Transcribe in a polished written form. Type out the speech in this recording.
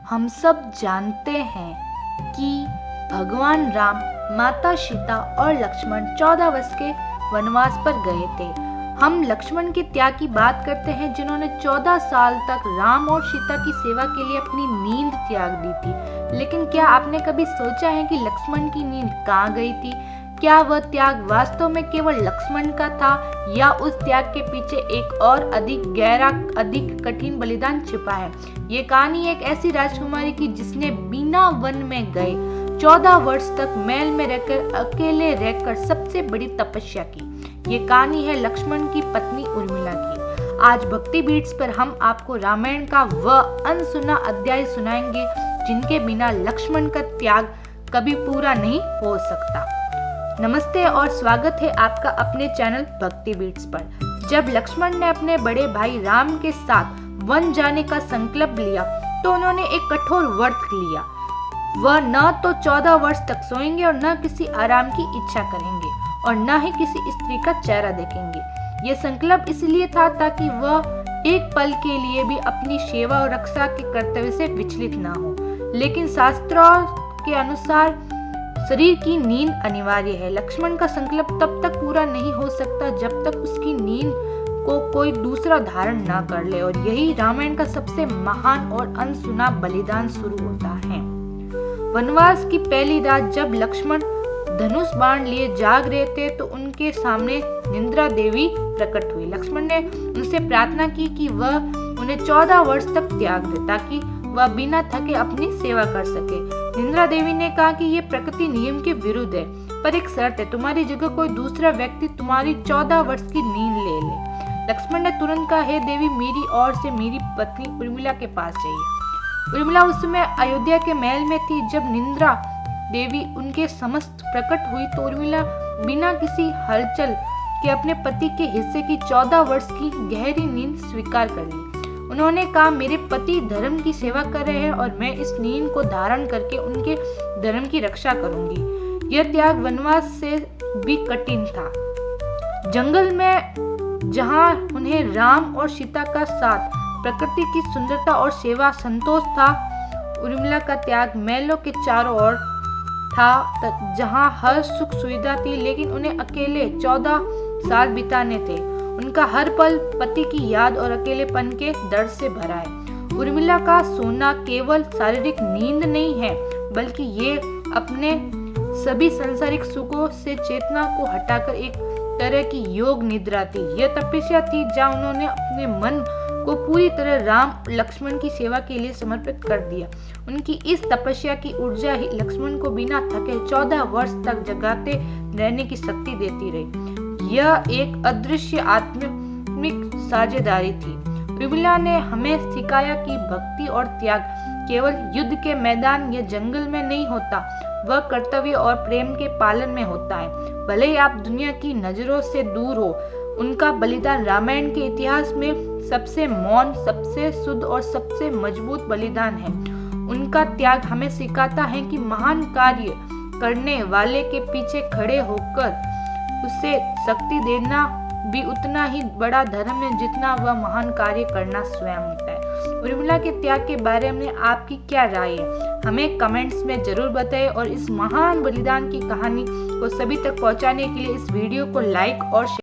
हम सब जानते हैं कि भगवान राम, माता सीता और लक्ष्मण 14 वर्ष के वनवास पर गए थे। हम लक्ष्मण के त्याग की बात करते हैं, जिन्होंने 14 साल तक राम और सीता की सेवा के लिए अपनी नींद त्याग दी थी। लेकिन क्या आपने कभी सोचा है कि लक्ष्मण की नींद कहाँ गई थी? क्या वह त्याग वास्तव में केवल लक्ष्मण का था, या उस त्याग के पीछे एक और अधिक गहरा, अधिक कठिन बलिदान छिपा है? ये कहानी एक ऐसी राजकुमारी की जिसने बिना वन में गए 14 वर्ष तक महल में रहकर, अकेले रहकर सबसे बड़ी तपस्या की। ये कहानी है लक्ष्मण की पत्नी उर्मिला की। आज भक्ति बीट्स पर हम आपको रामायण का वह अनसुना अध्याय सुनाएंगे जिनके बिना लक्ष्मण का त्याग कभी पूरा नहीं हो सकता। नमस्ते और स्वागत है आपका अपने चैनल भक्ति बीट्स पर। जब लक्ष्मण ने अपने बड़े भाई राम के साथ वन जाने का संकल्प लिया तो उन्होंने एक कठोर व्रत लिया। वह न तो 14 वर्ष तक सोएंगे और न किसी आराम की इच्छा करेंगे और न ही किसी स्त्री का चेहरा देखेंगे। यह संकल्प इसलिए था ताकि वह एक पल के लिए भी अपनी सेवा और रक्षा के कर्तव्य से विचलित न हो। लेकिन शास्त्रों के अनुसार शरीर की नींद अनिवार्य है। लक्ष्मण का संकल्प तब तक पूरा नहीं हो सकता जब तक उसकी नींद को कोई दूसरा धारण न कर ले, और यही रामायण का सबसे महान और अनसुना बलिदान शुरू होता है। वनवास की पहली रात जब लक्ष्मण धनुष बाण लिए जाग रहे थे तो उनके सामने निद्रा देवी प्रकट हुई। लक्ष्मण ने उनसे प्रार्थना की कि वह उन्हें 14 वर्ष तक त्याग दे ताकि वह बिना थके अपनी सेवा कर सके। निद्रा देवी ने कहा कि ये प्रकृति नियम के विरुद्ध है, पर एक शर्त है, तुम्हारी जगह कोई दूसरा व्यक्ति तुम्हारी 14 वर्ष की नींद ले ले। लक्ष्मण ने तुरंत कहा, हे देवी, मेरी ओर से मेरी पत्नी उर्मिला के पास जाइए। उर्मिला उस समय अयोध्या के महल में थी। जब निद्रा देवी उनके समस्त प्रकट हुई तो उर्मिला बिना किसी हलचल के अपने पति के हिस्से की 14 वर्ष की गहरी नींद स्वीकार कर ली। उन्होंने कहा, मेरे पति धर्म की सेवा कर रहे हैं और मैं इस नींद को धारण करके उनके धर्म की रक्षा करूंगी। यह त्याग वनवास से भी कठिन था। जंगल में जहां उन्हें राम और सीता का साथ, प्रकृति की सुंदरता और सेवा संतोष था, उर्मिला का त्याग महलों के चारों ओर था जहां हर सुख सुविधा थी, लेकिन उन्हें अकेले 14 साल बिताने थे। उनका हर पल पति की याद और अकेलेपन के दर्द से भरा है। उर्मिला का सोना केवल शारीरिक नींद नहीं है, बल्कि ये अपने सभी सांसारिक सुखों से चेतना को हटाकर एक तरह की योग निद्रा थी। यह तपस्या थी जहाँ उन्होंने अपने मन को पूरी तरह राम लक्ष्मण की सेवा के लिए समर्पित कर दिया। उनकी इस तपस्या की ऊर्जा ही लक्ष्मण को बिना थके 14 वर्ष तक जगाते रहने की शक्ति देती रही। यह एक अदृश्य आत्मिक साझेदारी थी। उर्मिला ने हमें सिखाया कि भक्ति और त्याग केवल युद्ध के मैदान या जंगल में नहीं होता, वह कर्तव्य और प्रेम के पालन में होता है। भले ही आप दुनिया की नजरों से दूर हो, उनका बलिदान रामायण के इतिहास में सबसे मौन, सबसे शुद्ध और सबसे मजबूत बलिदान है। उनका त्याग हमें सिखाता है कि महान कार्य करने वाले के पीछे खड़े होकर उसे शक्ति देना भी उतना ही बड़ा धर्म है जितना वह महान कार्य करना स्वयं होता है। उर्मिला के त्याग के बारे में आपकी क्या राय है? हमें कमेंट्स में जरूर बताएं और इस महान बलिदान की कहानी को सभी तक पहुंचाने के लिए इस वीडियो को लाइक और